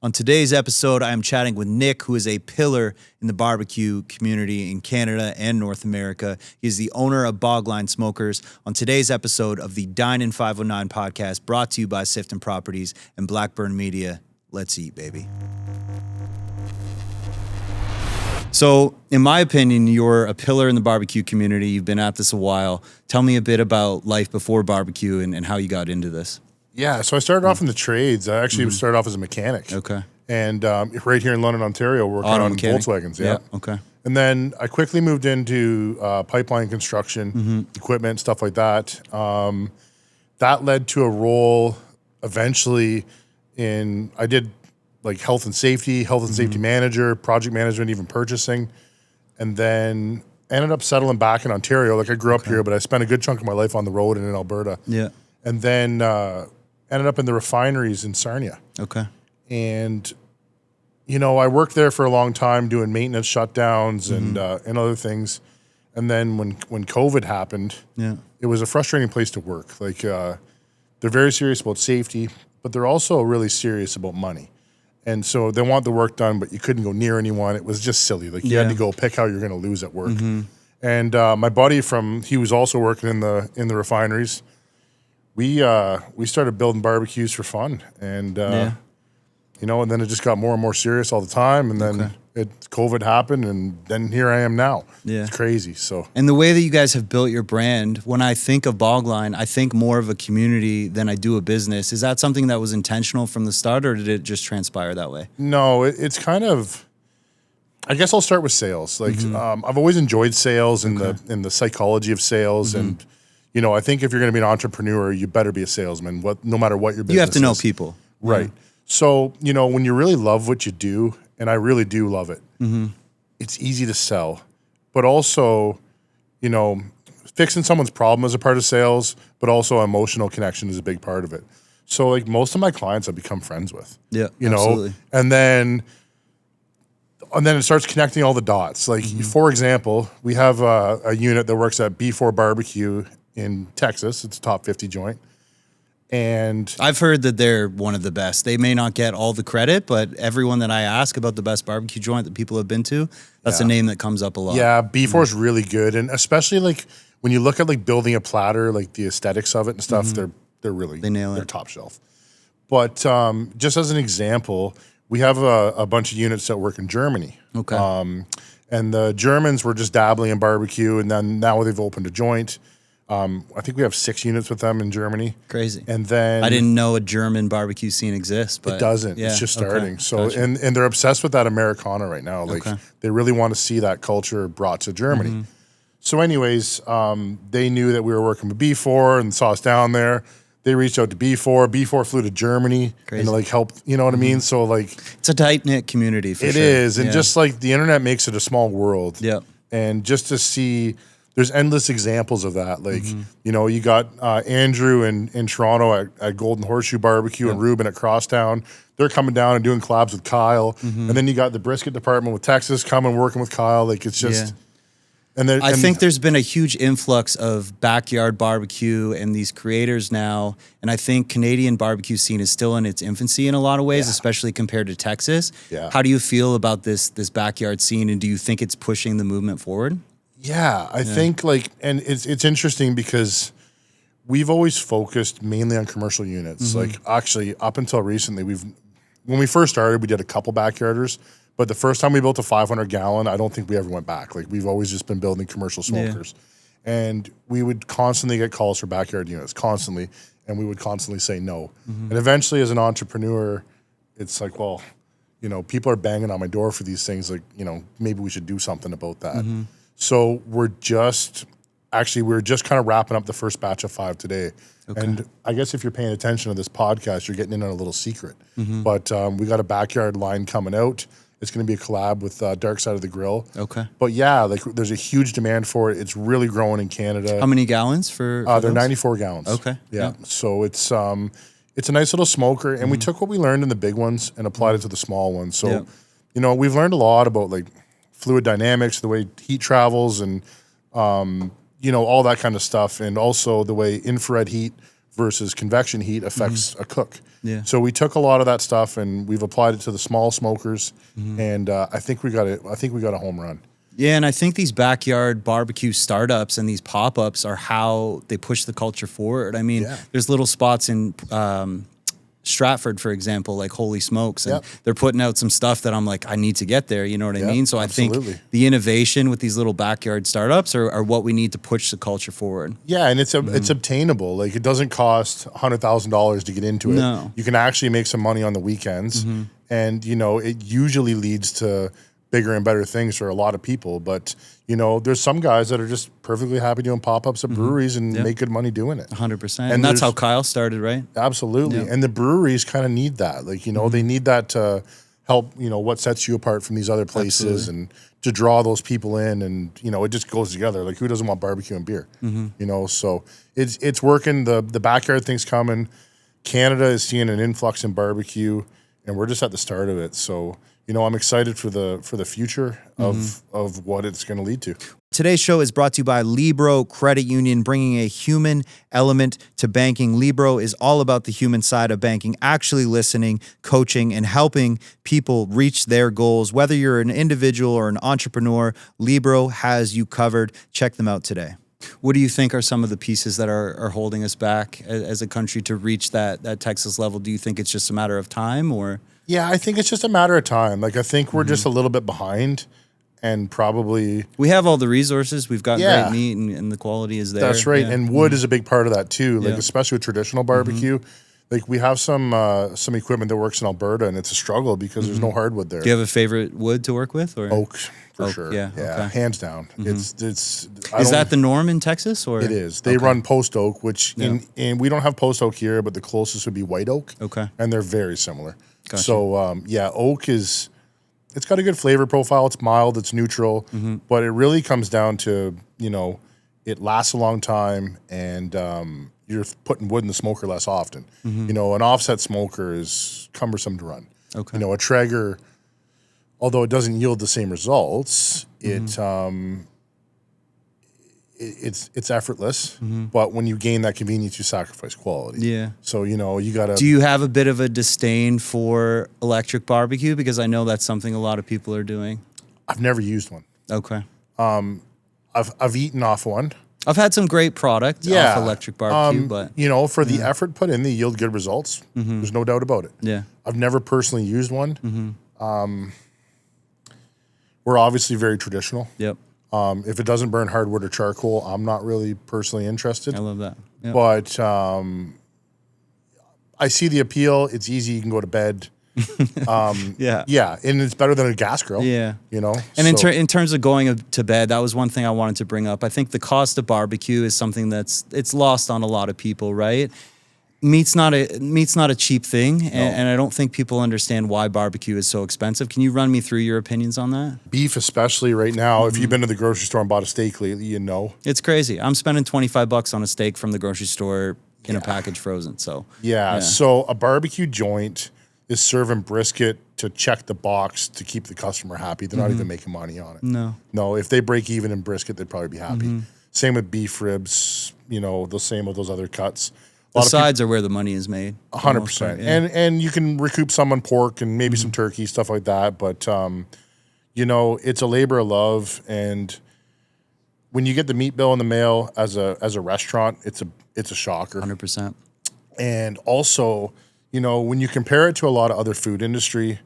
On today's episode, I am chatting with Nick, who is a pillar in the barbecue community in Canada and North America. He is the owner of Bog Line Smokers. On today's episode of the Dine in 509 podcast, brought to you by Sifton Properties and Blackburn Media. Let's eat, baby. So, in my opinion, you're a pillar in the barbecue community. You've been at this a while. Tell me a bit about life before barbecue and how you got into this. Yeah, so I started off in the trades. I actually started off as a mechanic. Okay. And right here in London, Ontario, working on Volkswagens. Yeah. Okay. And then I quickly moved into pipeline construction, equipment, stuff like that. That led to a role eventually I did like health and safety manager, project management, even purchasing. And then ended up settling back in Ontario. Like I grew up here, but I spent a good chunk of my life on the road and in Alberta. Yeah. And then ended up in the refineries in Sarnia. Okay. And, you know, I worked there for a long time doing maintenance shutdowns and other things. And then when COVID happened, it was a frustrating place to work. Like they're very serious about safety, but they're also really serious about money. And so they want the work done, but you couldn't go near anyone. It was just silly. Like you had to go pick how you're going to lose at work. And my buddy he was also working in the refineries. We started building barbecues for fun, and you know, and then it just got more and more serious all the time, and then COVID happened, and then here I am now. Yeah, it's crazy. So, and the way that you guys have built your brand, when I think of Bogline, I think more of a community than I do a business. Is that something that was intentional from the start, or did it just transpire that way? No, it's kind of. I guess I'll start with sales. Like I've always enjoyed sales and the psychology of sales and. You know, I think if you're going to be an entrepreneur, you better be a salesman. No matter what your business is. You have to know people. Right. Yeah. So, you know, when you really love what you do, and I really do love it, it's easy to sell. But also, you know, fixing someone's problem is a part of sales, but also emotional connection is a big part of it. So, like, most of my clients I've become friends with. Yeah, you know? And then it starts connecting all the dots. Like, for example, we have a unit that works at B4 Barbecue in Texas. It's a top 50 joint. And I've heard that they're one of the best. They may not get all the credit, but everyone that I ask about the best barbecue joint that people have been to, that's a name that comes up a lot. Yeah, B4 is really good. And especially like when you look at like building a platter, like the aesthetics of it and stuff, they're really, they nail it. They're top shelf. But just as an example, we have a bunch of units that work in Germany. Okay. And the Germans were just dabbling in barbecue, and then now they've opened a joint. I think we have 6 units with them in Germany. Crazy. And then I didn't know a German barbecue scene exists, but it doesn't. Yeah, it's just starting. So gotcha. and they're obsessed with that Americana right now. Like they really want to see that culture brought to Germany. So anyways, they knew that we were working with B4 and saw us down there. They reached out to B4. B4 flew to Germany and like helped, you know what I mean? So like it's a tight-knit community for sure. It is. And just like the internet makes it a small world. Yeah. And just to see there's endless examples of that. Like, you know, you got Andrew in Toronto at Golden Horseshoe Barbecue and Ruben at Crosstown. They're coming down and doing collabs with Kyle. And then you got the brisket department with Texas coming working with Kyle. Like, it's just... And I think there's been a huge influx of backyard barbecue and these creators now. And I think Canadian barbecue scene is still in its infancy in a lot of ways, especially compared to Texas. Yeah. How do you feel about this backyard scene? And do you think it's pushing the movement forward? Yeah, I think like, and it's interesting because we've always focused mainly on commercial units. Like actually up until recently, when we first started, we did a couple backyarders, but the first time we built a 500 gallon, I don't think we ever went back. Like we've always just been building commercial smokers and we would constantly get calls for backyard units constantly. And we would constantly say no. And eventually as an entrepreneur, it's like, well, you know, people are banging on my door for these things. Like, you know, maybe we should do something about that. So we're just kind of wrapping up the first batch of 5 today. Okay. And I guess if you're paying attention to this podcast, you're getting in on a little secret. But we got a backyard line coming out. It's going to be a collab with Dark Side of the Grill. Okay. But yeah, like there's a huge demand for it. It's really growing in Canada. How many gallons for they're 94 gallons. Okay. Yeah. So it's a nice little smoker. And we took what we learned in the big ones and applied it to the small ones. So, you know, we've learned a lot about like fluid dynamics, the way heat travels and, you know, all that kind of stuff. And also the way infrared heat versus convection heat affects a cook. Yeah. So we took a lot of that stuff and we've applied it to the small smokers, and I think we got it. I think we got a home run. Yeah, and I think these backyard barbecue startups and these pop-ups are how they push the culture forward. I mean, there's little spots in Stratford, for example, like Holy Smokes, and they're putting out some stuff that I'm like, I need to get there. You know what I mean? So I think the innovation with these little backyard startups are what we need to push the culture forward. Yeah, and it's obtainable. Like, it doesn't cost $100,000 to get into it. No. You can actually make some money on the weekends, and you know, it usually leads to bigger and better things for a lot of people. But you know, there's some guys that are just perfectly happy doing pop-ups at breweries and make good money doing it. 100%. And that's how Kyle started, right? Absolutely. And the breweries kind of need that. Like, you know, they need that to help, you know, what sets you apart from these other places and to draw those people in. And, you know, it just goes together. Like, who doesn't want barbecue and beer? You know, so it's working. The backyard thing's coming. Canada is seeing an influx in barbecue, and we're just at the start of it. So, you know, I'm excited for the future of what it's going to lead to. Today's show is brought to you by Libro Credit Union, bringing a human element to banking. Libro is all about the human side of banking, actually listening, coaching, and helping people reach their goals. Whether you're an individual or an entrepreneur, Libro has you covered. Check them out today. What do you think are some of the pieces that are holding us back as a country to reach that Texas level? Do you think it's just a matter of time, or? Yeah, I think it's just a matter of time. Like, I think we're just a little bit behind, and probably we have all the resources. We've got great meat, and the quality is there. That's right, and wood is a big part of that too. Like, especially with traditional barbecue. Like, we have some equipment that works in Alberta, and it's a struggle because there's no hardwood there. Do you have a favorite wood to work with, or oak? For sure. Yeah, okay. Hands down. Is that the norm in Texas, or? It is. They run post oak, which and we don't have post oak here, but the closest would be white oak. Okay. And they're very similar. Gotcha. So oak it's got a good flavor profile. It's mild, it's neutral, but it really comes down to, you know, it lasts a long time, and you're putting wood in the smoker less often. You know, an offset smoker is cumbersome to run. Okay. You know, a Traeger, although it doesn't yield the same results, it's effortless, but when you gain that convenience, you sacrifice quality. Yeah. So, you know, you gotta. Do you have a bit of a disdain for electric barbecue? Because I know that's something a lot of people are doing. I've never used one. Okay. I've eaten off one. I've had some great product off electric barbecue, but you know, for the effort put in, they yield good results. There's no doubt about it. Yeah. I've never personally used one. We're obviously very traditional. Yep. If it doesn't burn hardwood or charcoal, I'm not really personally interested. I love that. Yep. But I see the appeal. It's easy. You can go to bed. Yeah, and it's better than a gas grill. Yeah, you know. And in terms of going to bed, that was one thing I wanted to bring up. I think the cost of barbecue is something it's lost on a lot of people, right? Meat's not a cheap thing, and I don't think people understand why barbecue is so expensive. Can you run me through your opinions on that? Beef, especially right now. If you've been to the grocery store and bought a steak lately, you know it's crazy. I'm spending $25 on a steak from the grocery store in a package frozen. So so a barbecue joint is serving brisket to check the box to keep the customer happy. They're not even making money on it. No. If they break even in brisket, they'd probably be happy. Same with beef ribs. You know, the same with those other cuts. The sides are where the money is made. 100%. And you can recoup some on pork and maybe some turkey, stuff like that. But, you know, it's a labor of love. And when you get the meat bill in the mail as a restaurant, it's a shocker. 100%. And also, you know, when you compare it to a lot of other food industry,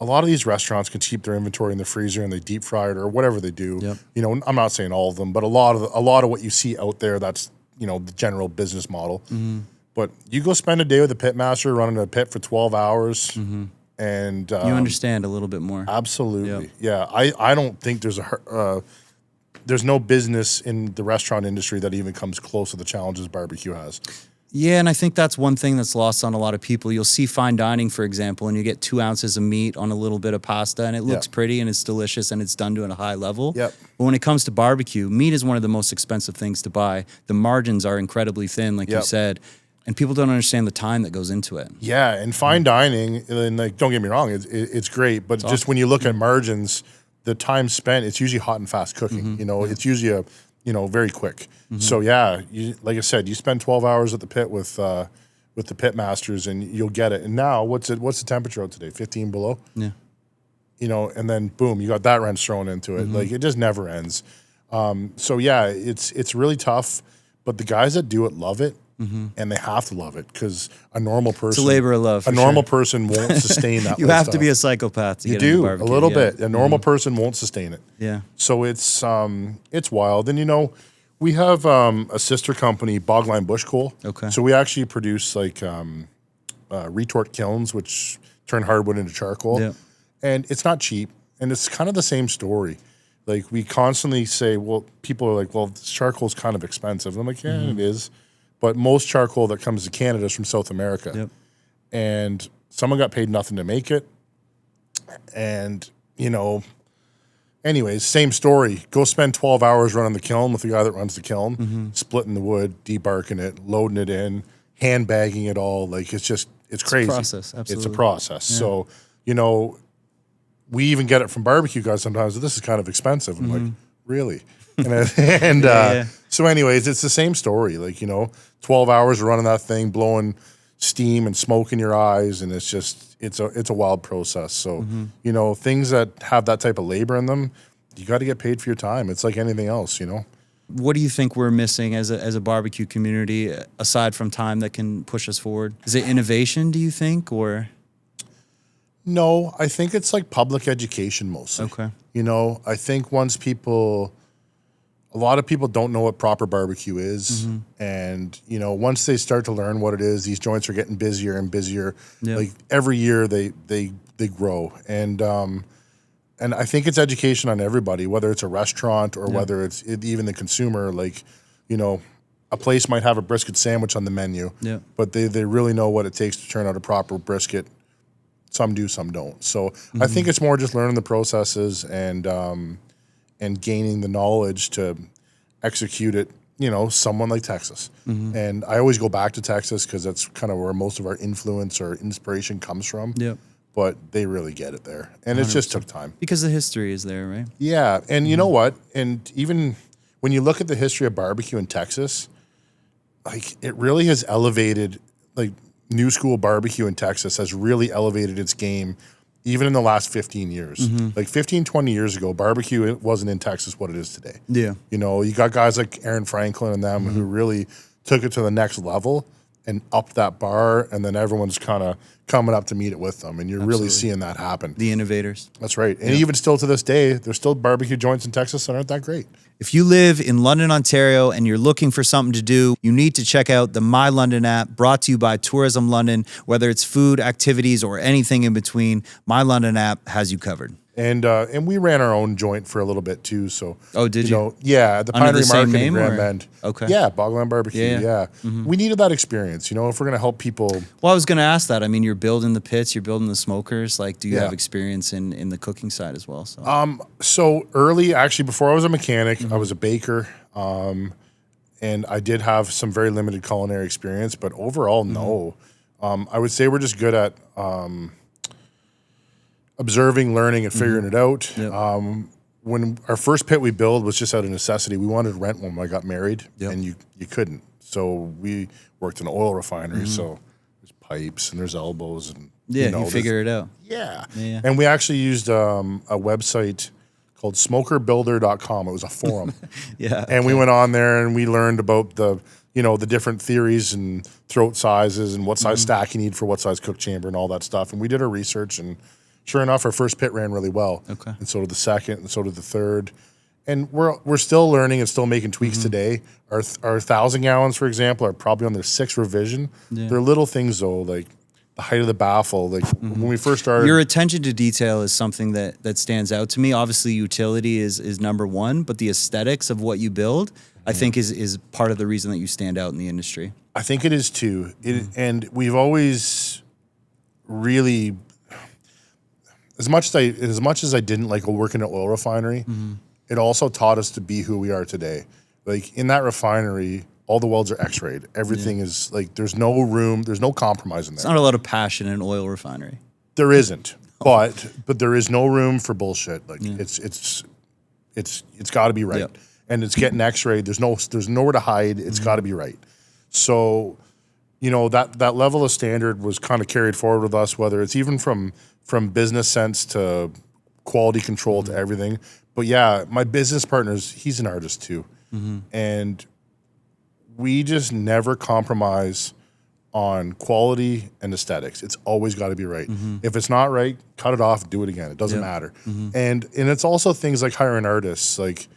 a lot of these restaurants can keep their inventory in the freezer and they deep fry it or whatever they do. Yep. You know, I'm not saying all of them, but a lot of what you see out there, that's, you know, the general business model. But you go spend a day with a pit master running a pit for 12 hours and... you understand a little bit more. Absolutely. Yep. Yeah. I don't think there's no business in the restaurant industry that even comes close to the challenges barbecue has. Yeah, and I think that's one thing that's lost on a lot of people. You'll see fine dining, for example, and you get 2 ounces of meat on a little bit of pasta, and it looks pretty and it's delicious and it's done to a high level. Yep. But when it comes to barbecue, meat is one of the most expensive things to buy. The margins are incredibly thin, like you said, and people don't understand the time that goes into it. Yeah, and fine dining, and like, don't get me wrong, it's great, but just when you look at margins, the time spent, it's usually hot and fast cooking. You know, it's usually very quick. So yeah, like I said, you spend 12 hours at the pit with the pit masters, and you'll get it. And now, what's the temperature out today? 15 below. Yeah. And then boom, you got that wrench thrown into it. Like, it just never ends. So yeah, it's really tough, but the guys that do it love it, and they have to love it, because a normal person, It's a labor of love. a normal person won't sustain that. You have to be a psychopath to get into a barbecue. little bit. A normal person won't sustain it. Yeah. So it's wild. And we have a sister company, Bog Line Bush Coal. Okay. So we actually produce like retort kilns, which turn hardwood into charcoal. Yeah. And it's not cheap, and it's kind of the same story. Like, we constantly say, well, people are like, well, this charcoal's kind of expensive. And I'm like, yeah, it is. But most charcoal that comes to Canada is from South America. Yep. And someone got paid nothing to make it. And, anyways, same story. Go spend 12 hours running the kiln with the guy that runs the kiln, splitting the wood, debarking it, loading it in, hand bagging it all. Like, it's crazy. It's a process, absolutely. It's a process. Yeah. So, we even get it from barbecue guys sometimes. This is kind of expensive. I'm like, really? So anyways, it's the same story. Like, 12 hours running that thing, blowing steam and smoke in your eyes. And it's a wild process. So, things that have that type of labor in them, you got to get paid for your time. It's like anything else, What do you think we're missing as a barbecue community, aside from time, that can push us forward? Is it innovation, do you think, or? No, I think it's like public education mostly. Okay. I think a lot of people don't know what proper barbecue is. And, once they start to learn what it is, these joints are getting busier and busier. Yep. Like, every year they grow. And I think it's education on everybody, whether it's a restaurant or whether it's even the consumer. Like, a place might have a brisket sandwich on the menu, but they really know what it takes to turn out a proper brisket. Some do, some don't. So I think it's more just learning the processes and gaining the knowledge to execute it, someone like Texas. And I always go back to Texas because that's kind of where most of our influence or inspiration comes from. Yep. But they really get it there. And 100%. It just took time. Because the history is there, right? Yeah. And you know what? And even when you look at the history of barbecue in Texas, like, it really has elevated, like, new school barbecue in Texas has really elevated its game even in the last 15 years. Like 15, 20 years ago, barbecue, it wasn't in Texas what it is today. Yeah. You got guys like Aaron Franklin and them who really took it to the next level and upped that bar, and then everyone's kind of coming up to meet it with them, and you're really seeing that happen. The innovators. That's right. And even still to this day, there's still barbecue joints in Texas that aren't that great. If you live in London, Ontario, and you're looking for something to do, you need to check out the My London app, brought to you by Tourism London. Whether it's food, activities, or anything in between, My London app has you covered. And we ran our own joint for a little bit too. So did you? Yeah, at the Under the Refinery same Market name, in Grand or? Bend. Okay. Yeah, Bogline Barbecue. Yeah. We needed that experience. If we're gonna help people. Well, I was gonna ask that. I mean, you're building the pits, you're building the smokers. Like, do you have experience in the cooking side as well? So early, actually, before I was a mechanic, I was a baker, and I did have some very limited culinary experience. But overall, no. I would say we're just good at observing, learning, and figuring it out. Yep. When our first pit we built was just out of necessity. We wanted to rent one when I got married, and you couldn't. So we worked in an oil refinery. So there's pipes and there's elbows and you figure it out. Yeah. And we actually used a website called smokerbuilder.com. It was a forum. And we went on there and we learned about the different theories and throat sizes and what size stack you need for what size cook chamber and all that stuff. And we did our research, and sure enough, our first pit ran really well. Okay. And so did the second, and so did the third. And we're still learning and still making tweaks today. Our 1,000 gallons, for example, are probably on their 6th revision. They're little things though, like the height of the baffle. Like when we first started, your attention to detail is something that stands out to me. Obviously, utility is number one, but the aesthetics of what you build, I think, is part of the reason that you stand out in the industry. I think it is too. And we've always really, as much as I didn't like working at an oil refinery, it also taught us to be who we are today. Like in that refinery, all the welds are X-rayed. Everything is like, there's no room, there's no compromise in there. There's not a lot of passion in an oil refinery. There isn't, but there is no room for bullshit. Like it's got to be right. and it's getting x-rayed. There's nowhere to hide. It's got to be right. So, you know, that level of standard was kind of carried forward with us, whether it's even from business sense to quality control to everything. But yeah, my business partner's, he's an artist too. And we just never compromise on quality and aesthetics. It's always got to be right. If it's not right, cut it off, do it again. It doesn't matter. And it's also things like hiring artists, like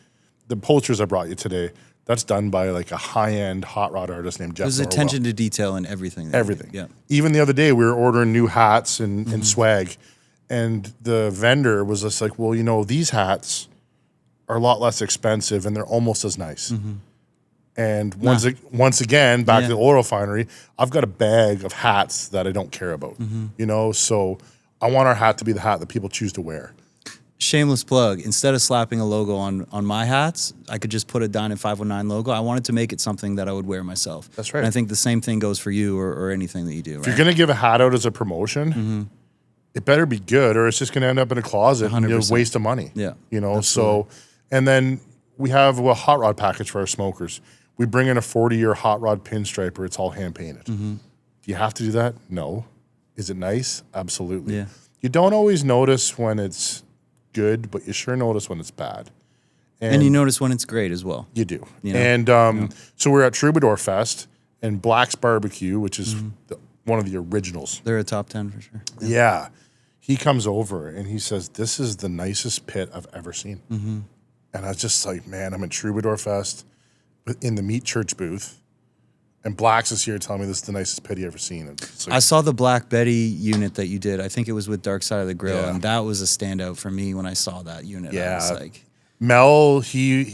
the posters I brought you today. That's done by like a high-end hot rod artist named Jeff. There's attention to detail in everything. Everything. Yeah. Even the other day, we were ordering new hats and swag, and the vendor was just like, well, you know, these hats are a lot less expensive and they're almost as nice. And once again, back to the oil refinery, I've got a bag of hats that I don't care about, you know? So I want our hat to be the hat that people choose to wear. Shameless plug. Instead of slapping a logo on my hats, I could just put a Dine in 509 logo. I wanted to make it something that I would wear myself. That's right. And I think the same thing goes for you or anything that you do, right? If you're going to give a hat out as a promotion, it better be good or it's just going to end up in a closet and you're a waste of money. Yeah. You know, absolutely. so, and then we have a hot rod package for our smokers. We bring in a 40-year hot rod pinstriper. It's all hand painted. Do you have to do that? No. Is it nice? Absolutely. Yeah. You don't always notice when it's good, but you sure notice when it's bad. And you notice when it's great as well. You do. You know? And so we're at Troubadour Fest and Black's Barbecue, which is one of the originals. They're a top 10 for sure. Yeah. He comes over and he says, this is the nicest pit I've ever seen. And I was just like, man, I'm at Troubadour Fest in the Meat Church booth. And Black's is here telling me this is the nicest pit he ever seen. Like, I saw the Black Betty unit that you did. I think it was with Dark Side of the Grill, Yeah. and that was a standout for me when I saw that unit. Yeah. I was like, Mel, he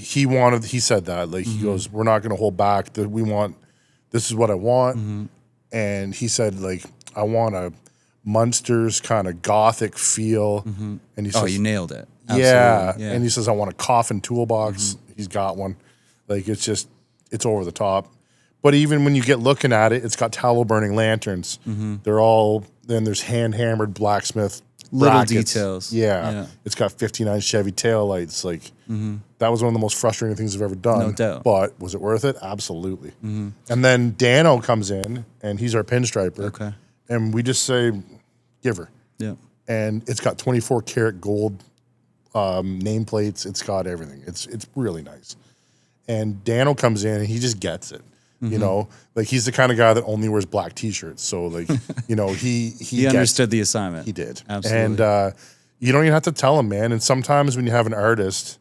said that. Like, he goes, we're not going to hold back. This is what I want. And he said, like, I want a Munsters kind of gothic feel. And he says, you nailed it. Yeah. Absolutely. And he says, I want a coffin toolbox. He's got one. Like, it's over the top. But even when you get looking at it, it's got tallow burning lanterns. They're all, then there's hand hammered blacksmith Little brackets. details. Yeah. It's got 59 Chevy taillights. Like, that was one of the most frustrating things I've ever done. No doubt. But was it worth it? Absolutely. And then Dano comes in, and he's our pinstriper. Okay. And we just say, give her. Yeah. And it's got 24 karat gold nameplates. It's got everything. It's really nice. And Dano comes in, and he just gets it. You know, like, he's the kind of guy that only wears black T-shirts. So, like, you know, he understood the assignment. He did. Absolutely. And you don't even have to tell him, man. And sometimes when you have an artist,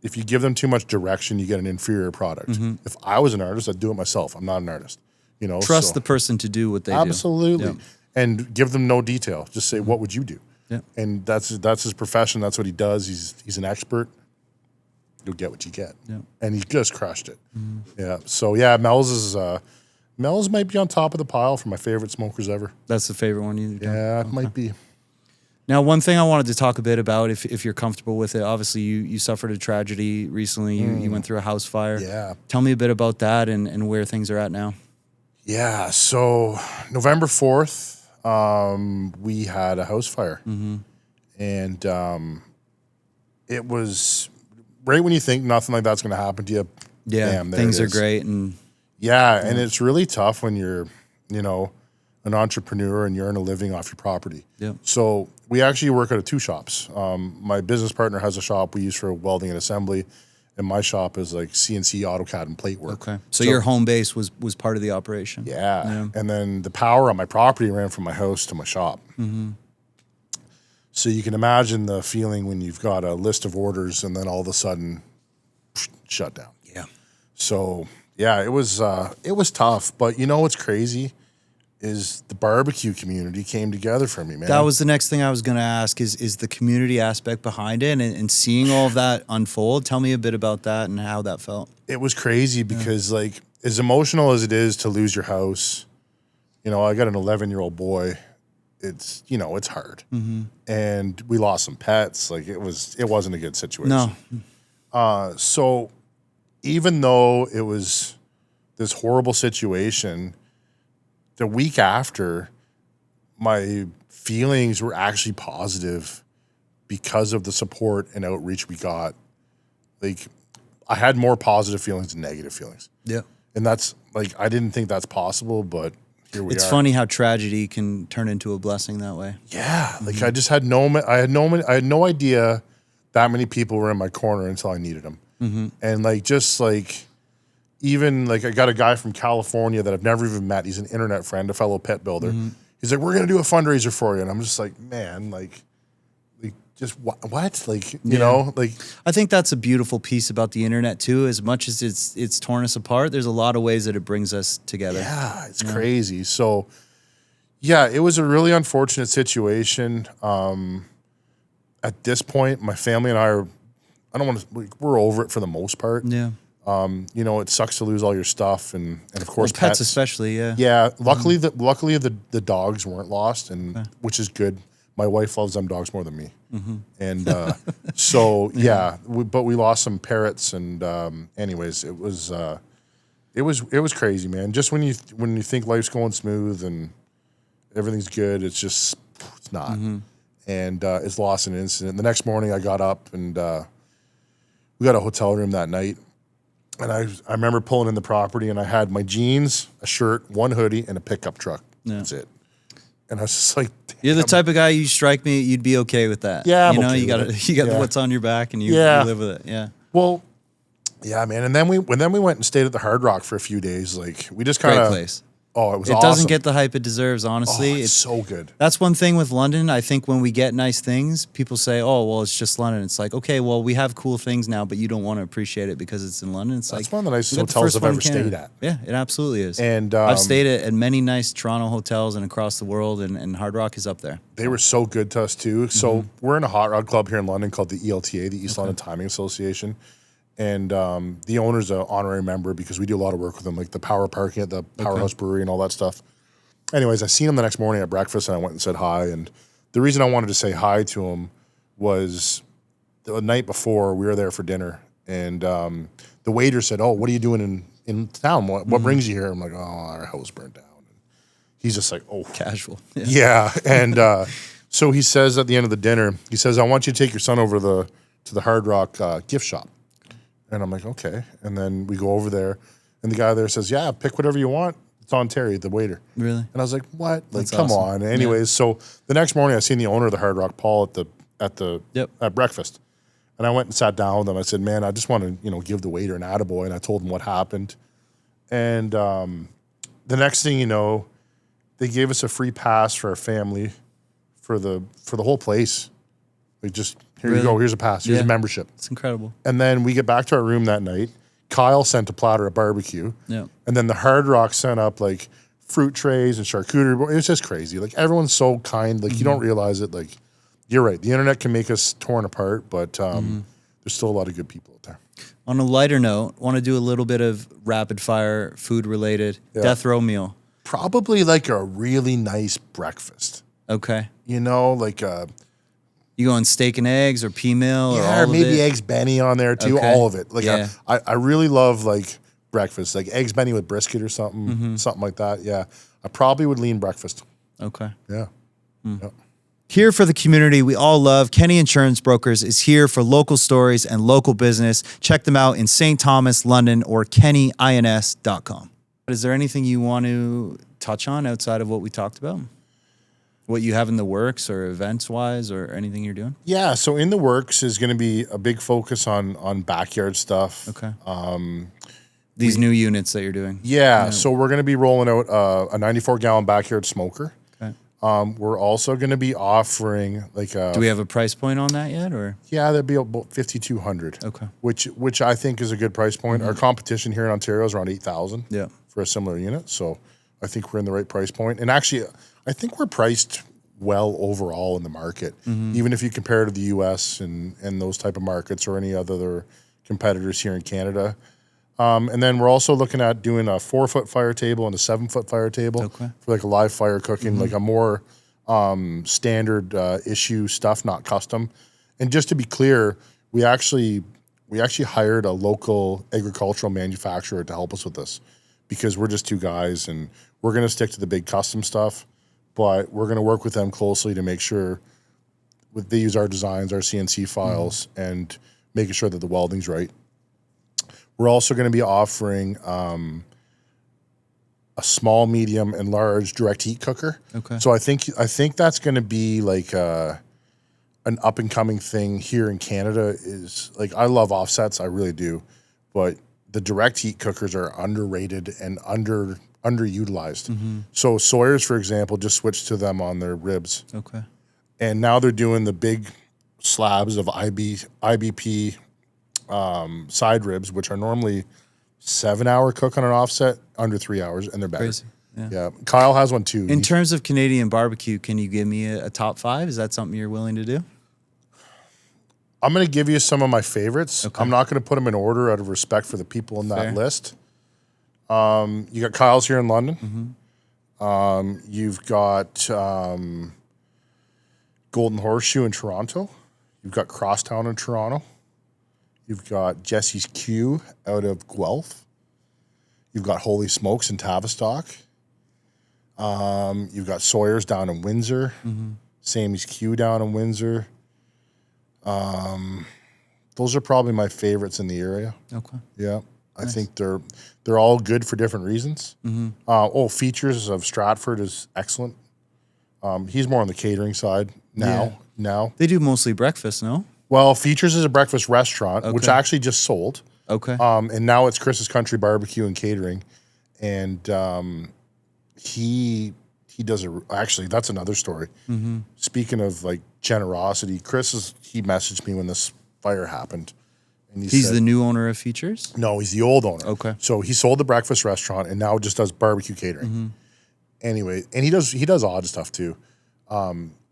if you give them too much direction, you get an inferior product. If I was an artist, I'd do it myself. I'm not an artist. You know, Trust the person to do what they do. absolutely. Yeah. And give them no detail. Just say, what would you do? Yeah. And that's his profession. That's what he does. He's an expert. You'll get what you get. Yeah. And he just crushed it. Yeah. So yeah, Mel's might be on top of the pile for my favorite smokers ever. That's the favorite one you do? Yeah, it might be. Now, one thing I wanted to talk a bit about, if you're comfortable with it, obviously you suffered a tragedy recently. You went through a house fire. Yeah. Tell me a bit about that and where things are at now. Yeah. So November 4th, we had a house fire. And it was right when you think nothing like that's going to happen to you. Yeah, bam, there things it are is. great. And And it's really tough when you're, you know, an entrepreneur and you earn a living off your property. Yeah. So we actually work out of two shops. My business partner has a shop we use for welding and assembly, and my shop is like CNC, AutoCAD, and plate work. Okay. So your home base was part of the operation. Yeah. And then the power on my property ran from my house to my shop. So you can imagine the feeling when you've got a list of orders and then all of a sudden, shut down. Yeah. So yeah, it was tough. But you know what's crazy is the barbecue community came together for me, man. That was the next thing I was going to ask is the community aspect behind it and seeing all of that unfold. Tell me a bit about that and how that felt. It was crazy because like as emotional as it is to lose your house, you know, I got an 11-year-old boy. It's, you know, it's hard. And we lost some pets. Like it wasn't a good situation. No. So even though it was this horrible situation, the week after, my feelings were actually positive because of the support and outreach we got. Like, I had more positive feelings than negative feelings. Yeah. And that's like, I didn't think that's possible, but here we are. It's funny how tragedy can turn into a blessing that way. Yeah. Like I just had no idea that many people were in my corner until I needed them. And like, just like, even like I got a guy from California that I've never even met. He's an internet friend, a fellow pet builder. He's like, we're going to do a fundraiser for you. And I'm just like, man, like just what? Like, you know, like. I think that's a beautiful piece about the internet too. As much as it's torn us apart, there's a lot of ways that it brings us together. Yeah, it's crazy. So yeah, it was a really unfortunate situation. At this point, my family and I don't want to, we're over it for the most part. Yeah. You know, it sucks to lose all your stuff, and of course pets especially. Yeah. Yeah. Luckily, the dogs weren't lost, and which is good. My wife loves them dogs more than me, and so but we lost some parrots, and anyways, it was crazy, man. Just when you think life's going smooth and everything's good, it's not, and it's lost in an incident. The next morning, I got up and we got a hotel room that night. And I remember pulling in the property, and I had my jeans, a shirt, one hoodie, and a pickup truck. Yeah. That's it. And I was just like, damn. You're the type of guy, you strike me, you'd be okay with that. Yeah, you know, okay you got what's on your back, and you live with it. Yeah. Well, yeah, man. And then we went and stayed at the Hard Rock for a few days. Like we just kind of. Great place. Oh, it was It awesome. doesn't get the hype it deserves, honestly. Oh, it's so good. That's one thing with London. I think when we get nice things, people say, oh, well, it's just London. It's like, okay, well, we have cool things now, but you don't want to appreciate it because it's in London. It's That's like, one of the nicest hotels I've ever stayed at. Yeah, it absolutely is. And I've stayed at many nice Toronto hotels and across the world, and Hard Rock is up there. They were so good to us, too. So we're in a hot rod club here in London called the ELTA, the East London Timing Association. And the owner's an honorary member because we do a lot of work with them, like the power parking at the Powerhouse Brewery and all that stuff. Anyways, I seen him the next morning at breakfast, and I went and said hi. And the reason I wanted to say hi to him was the night before we were there for dinner, and the waiter said, "Oh, what are you doing in town? What brings you here?" I'm like, "Oh, our house burnt down." And he's just like, "Oh, casual." Yeah. And so he says at the end of the dinner, he says, "I want you to take your son over to the Hard Rock gift shop." And I'm like, "Okay." And then we go over there, and the guy there says, "Yeah, pick whatever you want. It's on Terry, the waiter." Really? And I was like, "What? Like, That's come awesome. on." Anyways, so the next morning I seen the owner of the Hard Rock, Paul, at breakfast. And I went and sat down with him. I said, "Man, I just want to, give the waiter an attaboy." And I told him what happened. And the next thing you know, they gave us a free pass for our family for the whole place. They just, here you go, here's a pass, here's a membership. It's incredible. And then we get back to our room that night. Kyle sent a platter of barbecue. Yeah. And then the Hard Rock sent up like fruit trays and charcuterie. It's just crazy. Like everyone's so kind. Like you don't realize it. Like you're right. The internet can make us torn apart, but there's still a lot of good people out there. On a lighter note, want to do a little bit of rapid fire food related death row meal. Probably like a really nice breakfast. Okay. Like you going steak and eggs or pea meal or all or maybe of it? eggs Benny on there too. Okay. All of it. Like I really love like breakfast, like eggs Benny with brisket or something, something like that. Yeah, I probably would lean breakfast. Okay. Yeah. Yep. Here for the community we all love, Kenny Insurance Brokers is here for local stories and local business. Check them out in St. Thomas, London, or kennyins.com. Is there anything you want to touch on outside of what we talked about? What you have in the works or events-wise or anything you're doing? Yeah, so in the works is going to be a big focus on backyard stuff. Okay. These new units that you're doing. Yeah, so we're going to be rolling out a 94-gallon backyard smoker. Okay. We're also going to be offering like a... Do we have a price point on that yet, or? Yeah, that'd be about $5,200. Okay. Which I think is a good price point. Our competition here in Ontario is around $8,000. Yeah. For a similar unit, so I think we're in the right price point. And actually, I think we're priced well overall in the market, even if you compare to the U.S. and those type of markets or any other competitors here in Canada. And then we're also looking at doing a 4-foot fire table and a 7-foot fire table for like a live fire cooking, like a more standard issue stuff, not custom. And just to be clear, we actually hired a local agricultural manufacturer to help us with this because we're just two guys and we're going to stick to the big custom stuff, but we're going to work with them closely to make sure they use our designs, our CNC files, and making sure that the welding's right. We're also going to be offering a small, medium, and large direct heat cooker. Okay. So I think that's going to be like an up and coming thing here in Canada. Is like, I love offsets, I really do, but the direct heat cookers are underrated and underutilized. So Sawyer's, for example, just switched to them on their ribs. Okay. And now they're doing the big slabs of IBP side ribs, which are normally 7-hour cook on an offset, under 3 hours, and they're better. Crazy. Yeah. Kyle has one too. In terms of Canadian barbecue, can you give me a top 5? Is that something you're willing to do? I'm going to give you some of my favorites. Okay. I'm not going to put them in order out of respect for the people in Fair. that list. You got Kyle's here in London. You've got Golden Horseshoe in Toronto. You've got Crosstown in Toronto. You've got Jesse's Q out of Guelph. You've got Holy Smokes in Tavistock. You've got Sawyer's down in Windsor. Sammy's Q down in Windsor. Those are probably my favorites in the area. Okay. Yeah. I think they're all good for different reasons. Features of Stratford is excellent. He's more on the catering side now. They do mostly breakfast, no? Well, Features is a breakfast restaurant, which Okay. actually just sold. Okay. And now it's Chris's Country Barbecue and Catering. And he does actually, that's another story. Speaking of like generosity, he messaged me when this fire happened. And He's the new owner of Features? No, he's the old owner. Okay. So he sold the breakfast restaurant and now just does barbecue catering. Anyway, and he does odd stuff too.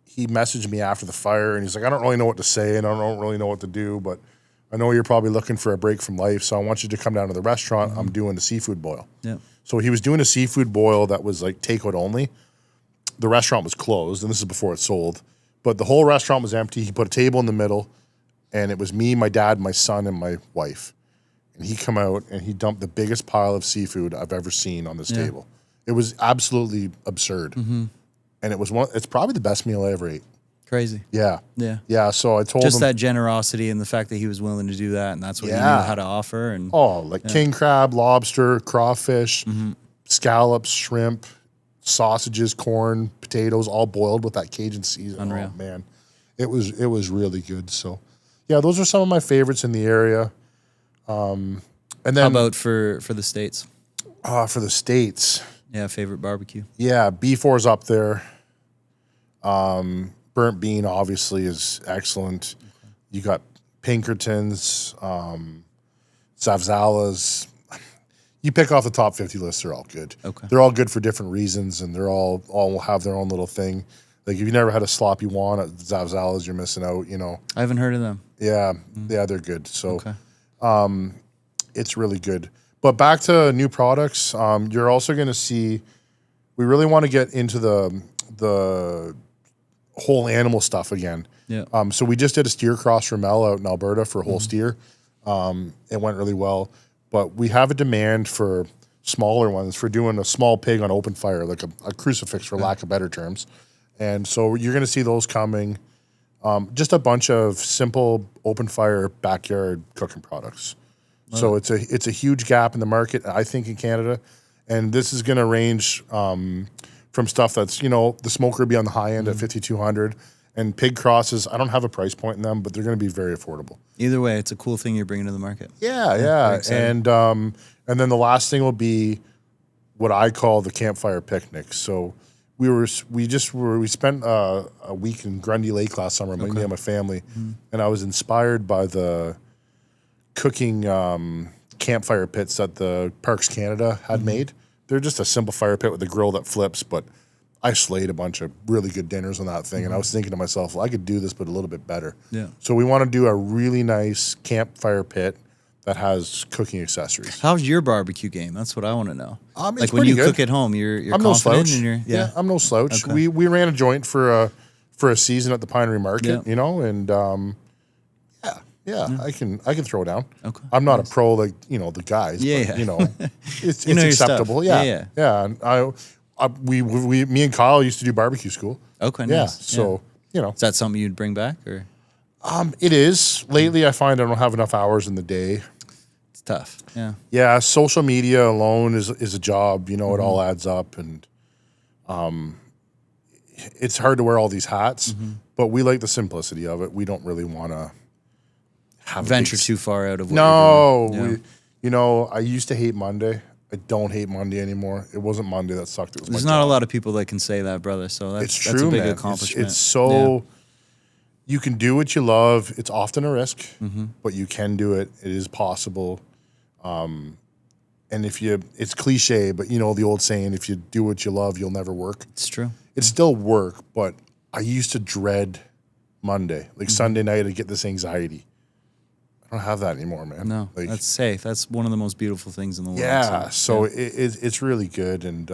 He messaged me after the fire and he's like, I don't really know what to say and I don't really know what to do, but I know you're probably looking for a break from life, so I want you to come down to the restaurant. I'm doing a seafood boil. Yeah. So he was doing a seafood boil that was like takeout only. The restaurant was closed, and this is before it sold, but the whole restaurant was empty. He put a table in the middle, and it was me, my dad, my son, and my wife. And he come out and he dumped the biggest pile of seafood I've ever seen on this table. It was absolutely absurd. And it's probably the best meal I ever ate. Crazy. Yeah. Yeah. Yeah. So I told Just him that generosity and the fact that he was willing to do that, and that's what he knew Yeah. how to offer. And king crab, lobster, crawfish, scallops, shrimp, sausages, corn, potatoes, all boiled with that Cajun season. Unreal. Oh man. It was really good. So yeah, those are some of my favorites in the area. And then how about for the States? for the States. Yeah, favorite barbecue. Yeah, B4's up there. Burnt bean obviously is excellent. You got Pinkertons, Zavzalas. You pick off the top 50 lists, they're all good. Okay. They're all good for different reasons, and they're all have their own little thing. Like if you never had a sloppy one at Zavzalas, you're missing out. You know. I haven't heard of them. Yeah, yeah, they're good. So, Okay. it's really good. But back to new products, you're also going to see. We really want to get into the whole animal stuff again. Yeah. So we just did a steer cross Ramel out in Alberta for a whole steer. It went really well, but we have a demand for smaller ones for doing a small pig on open fire, like a crucifix for lack of better terms. And so you're going to see those coming. Just a bunch of simple open fire backyard cooking products. So it's a huge gap in the market, I think, in Canada. And this is going to range from stuff that's, the smoker will be on the high end at $5,200. And pig crosses, I don't have a price point in them, but they're going to be very affordable. Either way, it's a cool thing you're bringing to the market. Yeah. And then the last thing will be what I call the campfire picnic. So we spent a week in Grundy Lake last summer, me and my family, and I was inspired by the cooking campfire pits that the Parks Canada had made. They're just a simple fire pit with a grill that flips, but I slayed a bunch of really good dinners on that thing, and I was thinking to myself, well, I could do this, but a little bit better. Yeah. So we want to do a really nice campfire pit that has cooking accessories. How's your barbecue game? That's what I want to know. It's like when pretty you good. cook at home, you're I'm no confident slouch. and you're I'm no slouch. Okay. We ran a joint for a season at the Pinery Market, Yeah. and I can throw down. Okay. I'm not a pro like the guys. Yeah, but, it's know your acceptable. stuff. Yeah. Yeah. And me and Kyle used to do barbecue school. Okay, Yeah. nice. So Is that something you'd bring back or? it is. Lately, I find I don't have enough hours in the day. tough. Yeah. Yeah, social media alone is a job. You know, it all adds up, and it's hard to wear all these hats. But we like the simplicity of it. We don't really want to have Venture too far out of what No, you're doing. you know, I used to hate Monday. I don't hate Monday anymore. It wasn't Monday that sucked. It was There's my not job. a lot of people that can say that, brother. So It's that's true, a big man. accomplishment. It's so you can do what you love. It's often a risk, but you can do it. It is possible. And it's cliche, but you know the old saying: if you do what you love, you'll never work. It's true. It's still work, but I used to dread Monday. Like Sunday night, I'd get this anxiety. I don't have that anymore, man. No, like, that's safe. That's one of the most beautiful things in the world. yeah. So it's really good, and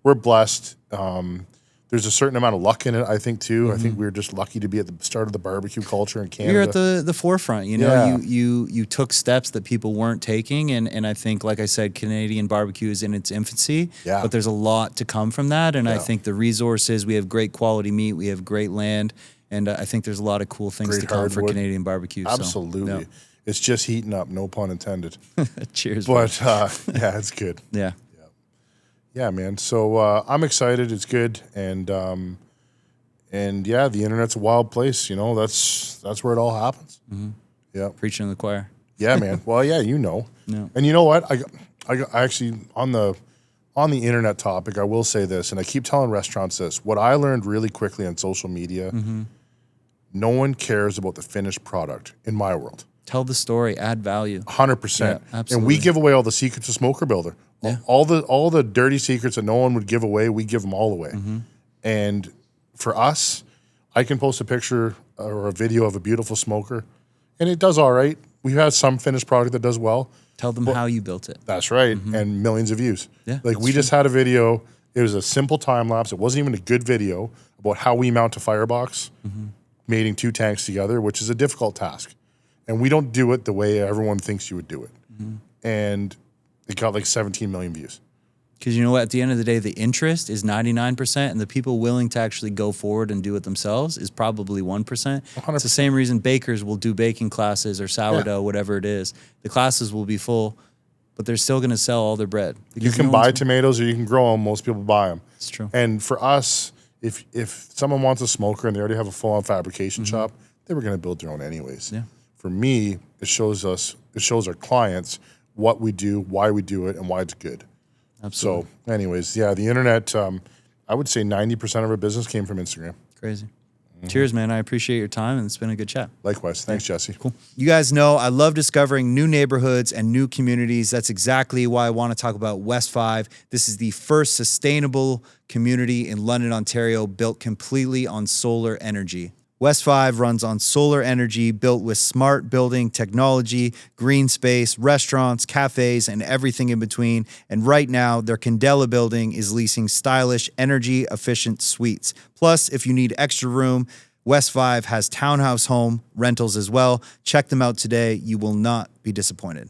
we're blessed. There's a certain amount of luck in it, I think, too. I think we were just lucky to be at the start of the barbecue culture in Canada. You're at the forefront. You know, Yeah. you took steps that people weren't taking, and I think, like I said, Canadian barbecue is in its infancy. Yeah. But there's a lot to come from that, and I Yeah. think the resources, we have great quality meat, we have great land, and I think there's a lot of cool things Great to come for hardwood. Canadian barbecue. Absolutely. It's just heating up, no pun intended. So, cheers. bro. But yeah, it's good. Yeah. Yeah, man. So I'm excited. It's good, and yeah, the internet's a wild place. You know, that's where it all happens. Yeah, Preaching to the choir. yeah, man. Well, yeah, you know. Yeah. And you know what? I actually on the internet topic, I will say this, and I keep telling restaurants this. What I learned really quickly on social media, no one cares about the finished product in my world. Tell the story, add value. 100%. Yeah, And absolutely. we give away all the secrets of Smoker Builder. Yeah. All the dirty secrets that no one would give away, we give them all away. And for us, I can post a picture or a video of a beautiful smoker, and it does all right. We've had some finished product that does well. Tell them how you built it. That's right. And millions of views. Yeah, Like that's we just had a video. It was a simple time lapse. It wasn't even a good video about how we mount a firebox, mating 2 tanks together, which is a difficult task. And we don't do it the way everyone thinks you would do it. And it got like 17 million views. Because you know what? At the end of the day, the interest is 99%, and the people willing to actually go forward and do it themselves is probably 1%. It's the same reason bakers will do baking classes or sourdough, whatever it is. The classes will be full, but they're still going to sell all their bread. You can buy tomatoes or you can grow them. Most people buy them. It's true. And for us, if someone wants a smoker and they already have a full-on fabrication shop, they were going to build their own anyways. Yeah. For me, it shows our clients what we do, why we do it, and why it's good. Absolutely. So, anyways, yeah, the internet, I would say 90% of our business came from Instagram. Crazy. Cheers, man. I appreciate your time, and it's been a good chat. Likewise. Thanks, Jesse. Cool. You guys know I love discovering new neighborhoods and new communities. That's exactly why I want to talk about West 5. This is the first sustainable community in London, Ontario, built completely on solar energy. West 5 runs on solar energy, built with smart building technology, green space, restaurants, cafes, and everything in between. And right now, their Candela building is leasing stylish, energy-efficient suites. Plus, if you need extra room, West 5 has townhouse home rentals as well. Check them out today. You will not be disappointed.